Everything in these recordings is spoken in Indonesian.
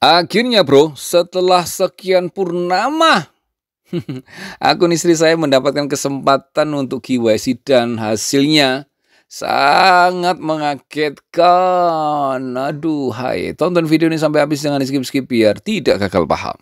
Akhirnya bro, setelah sekian purnama, akun istri saya mendapatkan kesempatan untuk KYC dan hasilnya sangat mengagetkan. Aduh, hai. Tonton video ini sampai habis, jangan di-skip-skip biar tidak gagal paham.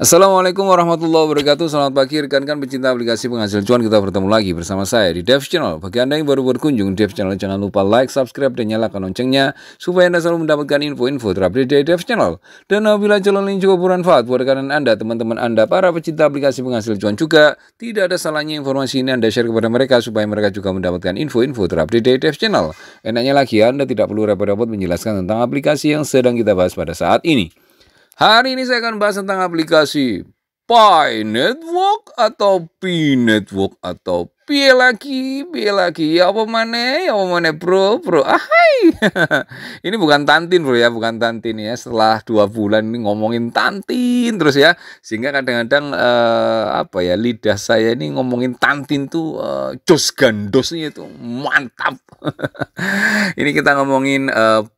Assalamualaikum warahmatullahi wabarakatuh. Selamat pagi rekan-rekan pecinta aplikasi penghasil cuan. Kita bertemu lagi bersama saya di Dev Channel. Bagi Anda yang baru berkunjung di Dev Channel, jangan lupa like, subscribe, dan nyalakan loncengnya supaya Anda selalu mendapatkan info-info terupdate dari Dev Channel. Dan apabila channel ini cukup bermanfaat buat rekan Anda, teman-teman Anda, para pecinta aplikasi penghasil cuan juga, tidak ada salahnya informasi ini Anda share kepada mereka supaya mereka juga mendapatkan info-info terupdate dari Dev Channel. Enaknya lagi, Anda tidak perlu repot-repot menjelaskan tentang aplikasi yang sedang kita bahas pada saat ini. Hari ini saya akan bahas tentang aplikasi Pi Network atau Pi Network atau piye lagi, apa mana bro, ahai. Ini bukan tantin bro ya, bukan tantin ya. Setelah 2 bulan ini ngomongin tantin terus ya, sehingga kadang-kadang lidah saya ini ngomongin tantin tuh jos gandosnya itu mantap. Ini kita ngomongin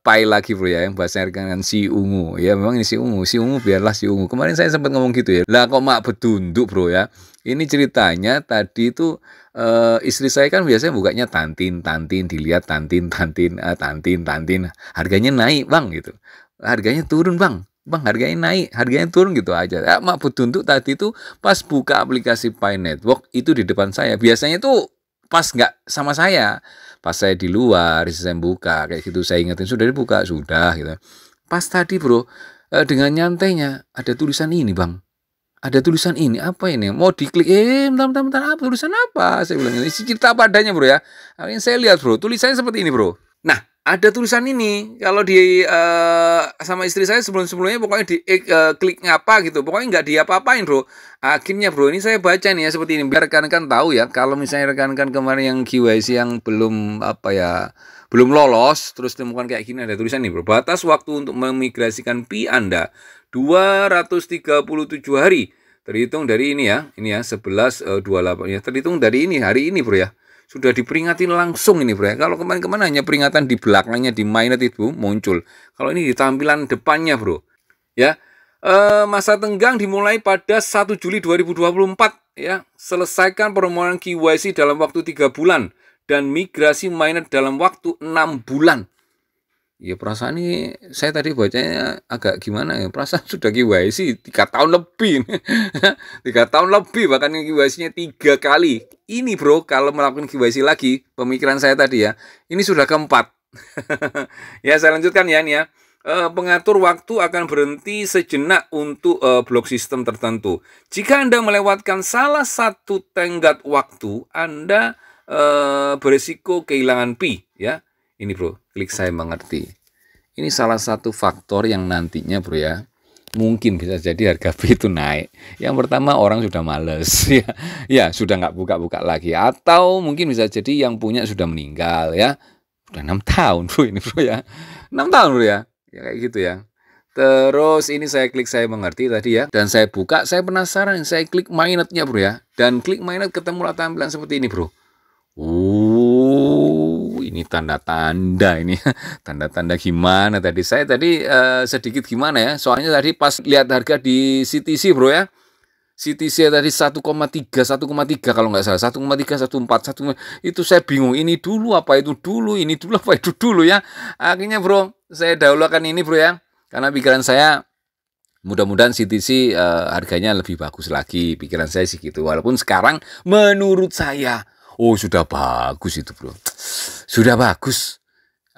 Pi lagi bro ya, yang bahasanya dengan si ungu ya. Memang ini si ungu biarlah si ungu. Kemarin saya sempat ngomong gitu ya, lah kok mak bedunduk bro ya. Ini ceritanya tadi itu istri saya kan biasanya bukanya tantin, dilihat tantin, harganya naik bang gitu, harganya turun bang, harganya naik, harganya turun gitu aja. Mak bedunduk tadi itu pas buka aplikasi Pi Network itu di depan saya, biasanya tuh pas nggak sama saya, pas saya di luar, saya buka kayak gitu, saya ingetin sudah dibuka, sudah gitu. Pas tadi bro, dengan nyantainya ada tulisan ini bang. Ada tulisan ini, apa ini? Mau diklik, bentar, apa tulisan apa? Saya bilang ini cerita apa adanya bro ya. Akhirnya saya lihat bro, tulisannya seperti ini bro. Nah, ada tulisan ini. Kalau di sama istri saya sebelumnya pokoknya di klik ngapa gitu. Pokoknya nggak diapa-apain bro. Akhirnya bro, ini saya baca nih ya seperti ini. Biar rekan-rekan tahu ya. Kalau misalnya rekan-rekan kemarin yang KYC yang belum belum lolos, terus temukan kayak gini, ada tulisan nih bro. Batas waktu untuk memigrasikan Pi Anda 237 hari. Terhitung dari ini ya 11/28 ya. Terhitung dari ini, hari ini bro ya. Sudah diperingatin langsung ini bro ya. Kalau kemarin-kemarin hanya peringatan di belakangnya di mainnet itu muncul. Kalau ini di tampilan depannya bro. Ya. Masa tenggang dimulai pada 1 Juli 2024 ya. Selesaikan permohonan KYC dalam waktu 3 bulan dan migrasi mainnet dalam waktu 6 bulan. Ya perasaan ini saya tadi bacanya agak gimana ya, perasaan sudah KYC 3 tahun lebih. 3 tahun lebih, bahkan KYC-nya 3 kali. Ini bro, kalau melakukan KYC lagi, pemikiran saya tadi ya, ini sudah keempat. Ya saya lanjutkan ya ini ya. Pengatur waktu akan berhenti sejenak untuk blok sistem tertentu. Jika Anda melewatkan salah satu tenggat waktu, Anda berisiko kehilangan Pi ya. Ini bro, klik saya mengerti. Ini salah satu faktor yang nantinya bro ya, mungkin bisa jadi harga Pi itu naik. Yang pertama, orang sudah males ya sudah nggak buka-buka lagi. Atau mungkin bisa jadi yang punya sudah meninggal ya. Udah 6 tahun bro ini bro ya. 6 tahun bro ya. Ya kayak gitu ya. Terus ini saya klik saya mengerti tadi ya. Dan saya buka, saya penasaran, saya klik mainnet-nya bro ya. Dan klik mainnet ketemulah tampilan seperti ini bro. Ini tanda-tanda ini. Tanda-tanda gimana tadi? Saya tadi sedikit gimana ya? Soalnya tadi pas lihat harga di CTC bro ya. CTC tadi 1,3 kalau nggak salah. 1,3, 1,4, itu saya bingung. Ini dulu apa itu dulu? Ini dulu apa itu dulu ya? Akhirnya bro, saya dahulukan ini bro ya. Karena pikiran saya mudah-mudahan CTC harganya lebih bagus lagi. Pikiran saya sih gitu. Walaupun sekarang menurut saya, oh sudah bagus itu bro, sudah bagus.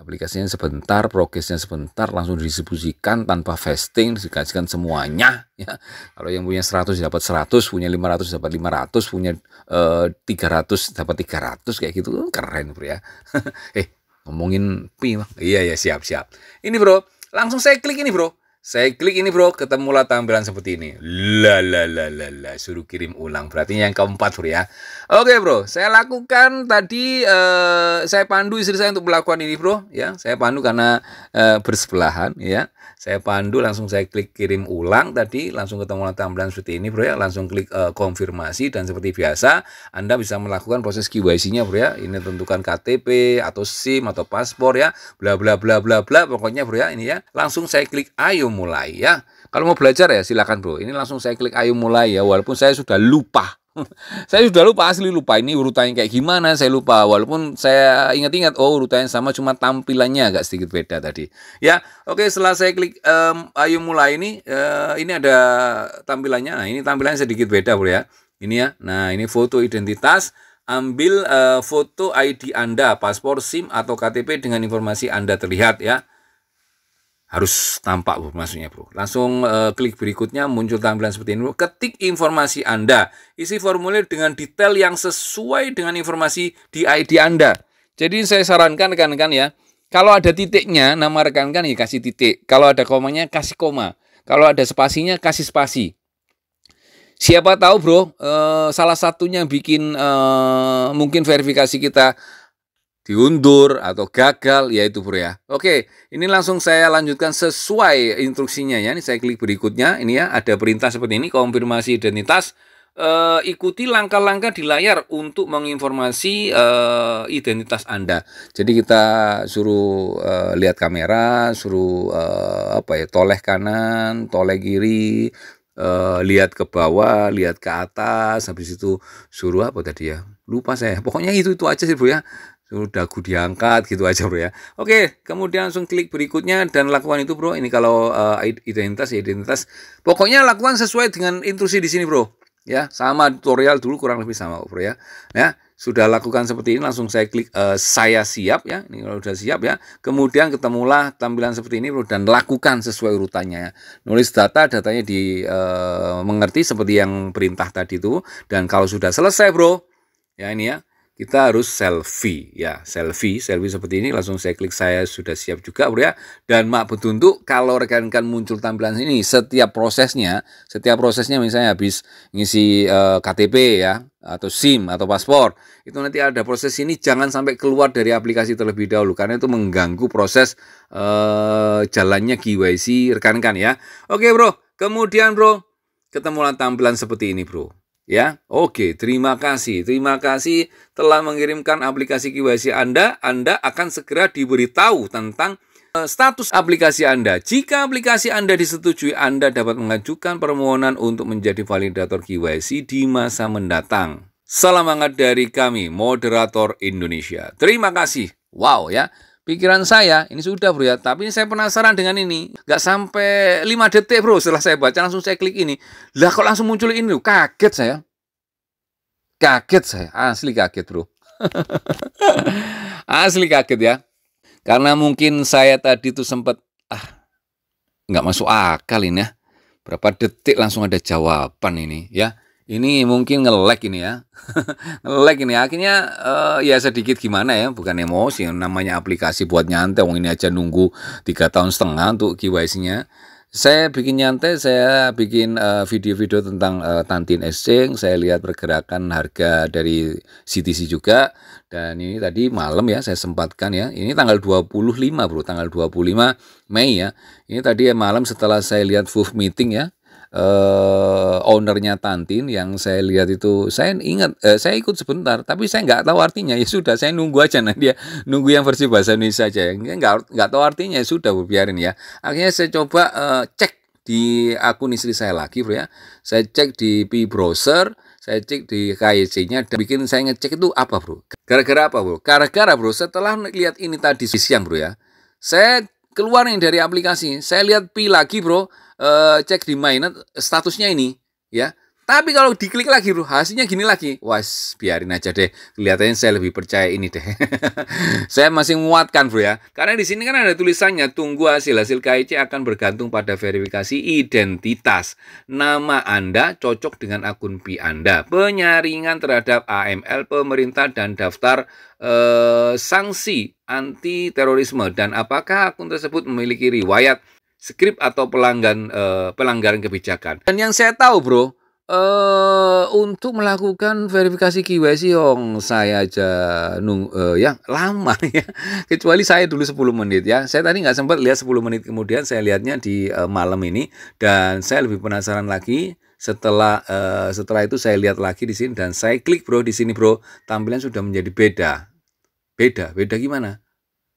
Aplikasinya sebentar, progresnya sebentar, langsung didistribusikan tanpa fasting, dikasihkan semuanya ya. Kalau yang punya 100 dapat 100, punya 500 dapat 500, punya 300 dapat 300 kayak gitu, keren bro ya. Ngomongin Pi bang, iya ya, siap. Ini bro, langsung saya klik ini bro. Saya klik ini bro, ketemulah tampilan seperti ini. Suruh kirim ulang. Berarti yang keempat bro ya. Oke bro, saya lakukan tadi, saya pandu istri saya untuk melakukan ini bro. Ya, saya pandu karena bersebelahan ya. Saya pandu, langsung saya klik kirim ulang tadi, langsung ketemulah tampilan seperti ini bro ya. Langsung klik konfirmasi dan seperti biasa, Anda bisa melakukan proses KYC-nya bro ya. Ini tentukan KTP atau SIM atau paspor ya. Bla bla bla bla bla. Pokoknya bro ya ini ya. Langsung saya klik ayo mulai ya. Kalau mau belajar ya silakan bro. Ini langsung saya klik ayo mulai ya. Walaupun saya sudah lupa. Saya sudah lupa, asli lupa. Ini urutannya kayak gimana saya lupa. Walaupun saya ingat-ingat, oh urutannya sama, cuma tampilannya agak sedikit beda tadi. Ya, oke, setelah saya klik ayo mulai ini ada tampilannya. Nah, ini tampilannya sedikit beda bro ya. Ini ya. Nah, ini foto identitas. Ambil foto ID Anda, paspor, SIM atau KTP dengan informasi Anda terlihat ya. Harus tampak bro, maksudnya bro. Langsung klik berikutnya, muncul tampilan seperti ini bro. Ketik informasi Anda, isi formulir dengan detail yang sesuai dengan informasi di ID Anda. Jadi saya sarankan rekan-rekan ya, kalau ada titiknya, nama rekan-rekan ya kasih titik. Kalau ada komanya kasih koma. Kalau ada spasinya kasih spasi. Siapa tahu bro, salah satunya bikin mungkin verifikasi kita diundur atau gagal, yaitu bro ya. Oke, ini langsung saya lanjutkan sesuai instruksinya ya. Ini saya klik berikutnya, ini ya ada perintah seperti ini, konfirmasi identitas. Ikuti langkah-langkah di layar untuk menginformasi identitas Anda. Jadi kita suruh lihat kamera, suruh toleh kanan, toleh kiri, lihat ke bawah, lihat ke atas, habis itu suruh apa tadi ya? Lupa saya. Pokoknya itu aja sih bro ya. Suruh dagu diangkat gitu aja bro ya. Oke, kemudian langsung klik berikutnya dan lakukan itu bro. Ini kalau identitas. Pokoknya lakukan sesuai dengan instruksi di sini bro. Ya, sama tutorial dulu kurang lebih sama bro ya. Ya, sudah lakukan seperti ini, langsung saya klik saya siap ya. Ini kalau sudah siap ya. Kemudian ketemulah tampilan seperti ini bro dan lakukan sesuai urutannya ya. Nulis datanya mengerti seperti yang perintah tadi itu, dan kalau sudah selesai bro, ya ini ya. Kita harus selfie ya, selfie seperti ini, langsung saya klik saya sudah siap juga bro ya. Dan mak petunjuk kalau rekan-rekan muncul tampilan ini, setiap prosesnya misalnya habis ngisi KTP ya atau SIM atau paspor, itu nanti ada proses ini, jangan sampai keluar dari aplikasi terlebih dahulu karena itu mengganggu proses jalannya KYC rekan-rekan ya. Oke bro, kemudian bro ketemulah tampilan seperti ini bro. Ya, oke, terima kasih telah mengirimkan aplikasi KYC Anda. Anda akan segera diberitahu tentang status aplikasi Anda. Jika aplikasi Anda disetujui, Anda dapat mengajukan permohonan untuk menjadi validator KYC di masa mendatang. Salam hangat dari kami, Moderator Indonesia. Terima kasih. Wow ya. Pikiran saya, ini sudah bro ya, tapi saya penasaran dengan ini. Nggak sampai 5 detik bro, setelah saya baca langsung saya klik ini. Lah kok langsung muncul ini loh, kaget saya. Asli kaget bro. Asli kaget ya. Karena mungkin saya tadi tuh sempat, nggak masuk akal ini ya. Berapa detik langsung ada jawaban ini ya. Ini mungkin nge-lag ini ya. Nge-lag ini akhirnya ya sedikit gimana ya, bukan emosi, namanya aplikasi buat nyantai. Ini aja nunggu 3,5 tahun untuk KYC-nya. Saya bikin nyantai, saya bikin video-video tentang Tantin Exchange. Saya lihat pergerakan harga dari CTC juga. Dan ini tadi malam ya saya sempatkan ya. Ini tanggal 25 bro, tanggal 25 Mei ya. Ini tadi malam setelah saya lihat FUF meeting ya. Ownernya Tantin yang saya lihat itu, saya ingat saya ikut sebentar tapi saya nggak tahu artinya, ya sudah saya nunggu aja, nanti ya nunggu yang versi bahasa Indonesia aja ya, nggak tahu artinya, ya sudah biarin ya. Akhirnya saya coba cek di akun istri saya lagi bro ya, saya cek di P-Browser, saya cek di KYC-nya, dan bikin saya ngecek itu apa bro, gara-gara apa bro, gara-gara bro setelah lihat ini tadi siang bro ya, saya keluar nih dari aplikasi, saya lihat Pi lagi bro, cek di mainnet statusnya ini ya. Tapi kalau diklik lagi bro, hasilnya gini lagi. Was, biarin aja deh. Kelihatannya saya lebih percaya ini deh. Saya masih menguatkan bro ya. Karena di sini kan ada tulisannya, tunggu hasil KYC akan bergantung pada verifikasi identitas. Nama Anda cocok dengan akun Pi Anda. Penyaringan terhadap AML pemerintah dan daftar sanksi anti terorisme, dan apakah akun tersebut memiliki riwayat Script atau pelanggaran kebijakan. Dan yang saya tahu bro, untuk melakukan verifikasi KYC saya aja ya lama ya. Kecuali saya dulu 10 menit ya. Saya tadi nggak sempat lihat 10 menit kemudian saya lihatnya di malam ini dan saya lebih penasaran lagi. Setelah itu saya lihat lagi di sini dan saya klik bro di sini bro, tampilan sudah menjadi beda. Beda gimana?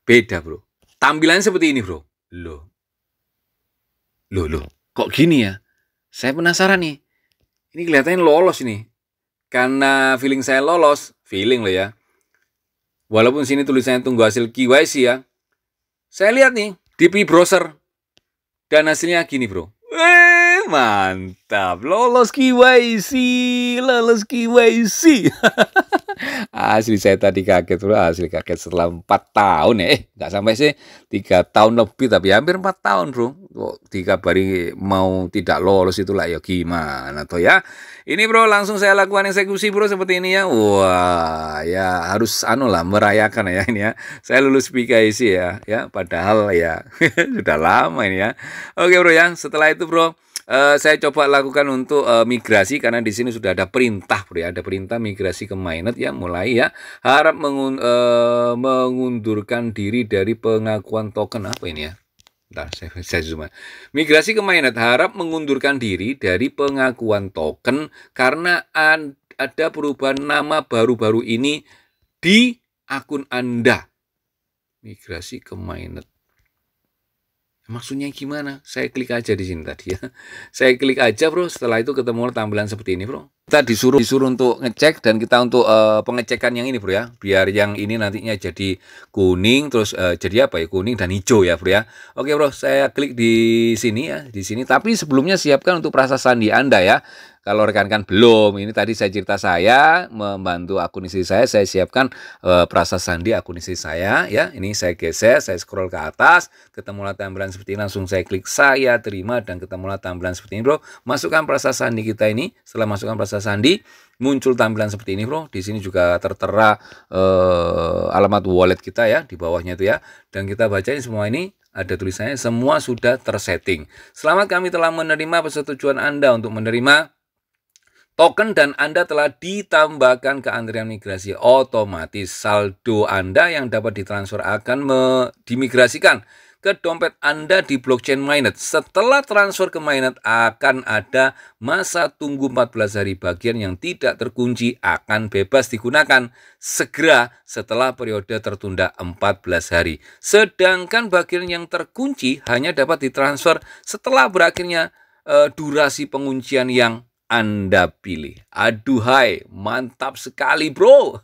Beda bro. Tampilannya seperti ini bro. Loh, kok gini ya? Saya penasaran nih. Ini kelihatannya lolos ini. Karena feeling saya lolos, feeling loh ya. Walaupun sini tulisannya tunggu hasil KYC ya. Saya lihat nih di browser dan hasilnya gini bro. Mantap, lolos KYC. Asli saya tadi kaget bro, asli kaget setelah 4 tahun ya. Nggak sampai sih 3 tahun lebih, tapi hampir 4 tahun bro. Dikabari mau tidak lolos itulah ya gimana toh ya. Ini bro langsung saya lakukan eksekusi bro seperti ini ya. Wah ya harus lah merayakan ya ini ya. Saya lulus PKIC ya padahal ya sudah lama ini ya. Oke bro ya, setelah itu bro saya coba lakukan untuk migrasi karena di sini sudah ada perintah bro ya, ada perintah migrasi ke mainnet ya, mulai ya. Harap mengundurkan diri dari pengakuan token apa ini ya. Bentar, saya zoom. Migrasi ke mainnet, harap mengundurkan diri dari pengakuan token karena ada perubahan nama baru-baru ini di akun Anda. Migrasi ke mainnet. Maksudnya gimana? Saya klik aja di sini tadi ya. Saya klik aja bro, setelah itu ketemu tampilan seperti ini bro. Kita disuruh untuk ngecek dan kita untuk pengecekan yang ini bro ya. Biar yang ini nantinya jadi kuning terus jadi apa ya? Kuning dan hijau ya bro ya. Oke bro, saya klik di sini ya, di sini. Tapi sebelumnya siapkan untuk prasas sandi Anda ya. Kalau rekan-rekan belum, ini tadi saya cerita saya membantu akun istri saya siapkan prasas sandi akun istri saya ya. Ini saya geser, saya scroll ke atas, ketemulah tampilan seperti ini, langsung saya klik saya terima dan ketemulah tampilan seperti ini bro. Masukkan prasas sandi kita ini. Setelah masukkan prasas sandi, muncul tampilan seperti ini bro. Di sini juga tertera alamat wallet kita ya di bawahnya itu ya. Dan kita bacain semua ini. Ada tulisannya semua sudah tersetting. Selamat, kami telah menerima persetujuan Anda untuk menerima token dan Anda telah ditambahkan ke antrian migrasi otomatis. Saldo Anda yang dapat ditransfer akan dimigrasikan ke dompet Anda di blockchain mainnet. Setelah transfer ke mainnet akan ada masa tunggu 14 hari. Bagian yang tidak terkunci akan bebas digunakan segera setelah periode tertunda 14 hari. Sedangkan bagian yang terkunci hanya dapat ditransfer setelah berakhirnya durasi penguncian yang Anda pilih. Aduhai, mantap sekali bro.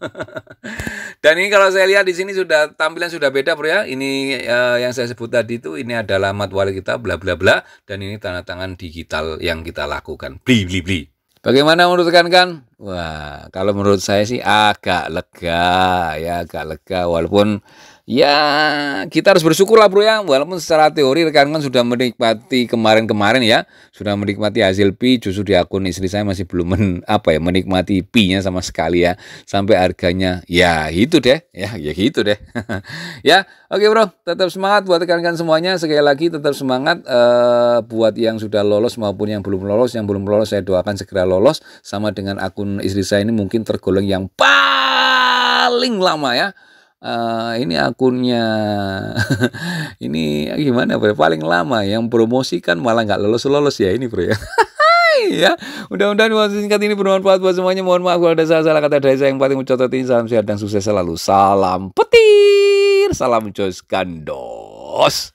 Dan ini kalau saya lihat di sini sudah tampilan sudah beda bro ya. Ini yang saya sebut tadi itu ini ada alamat wallet kita bla bla bla dan ini tanda tangan digital yang kita lakukan. Bli. Bagaimana menurut rekan-rekan? Wah, kalau menurut saya sih agak lega ya, agak lega walaupun ya kita harus bersyukur lah bro ya, walaupun secara teori rekan-rekan sudah menikmati kemarin ya, sudah menikmati hasil Pi, justru di akun istri saya masih belum menikmati Pi-nya sama sekali ya, sampai harganya ya gitu deh ya gitu deh. Ya oke bro, tetap semangat buat rekan-rekan semuanya, sekali lagi tetap semangat buat yang sudah lolos maupun yang belum lolos. Yang belum lolos saya doakan segera lolos, sama dengan akun istri saya ini mungkin tergolong yang paling lama ya. Ini akunnya ini gimana bro, paling lama yang promosikan malah nggak lolos ya ini bro ya. Ya mudah-mudahan singkat ini bermanfaat buat semuanya. Mohon maaf kalau ada salah kata dari saya. Yang paling mencatat ini salam sehat dan sukses selalu. Salam petir, salam jos gandos.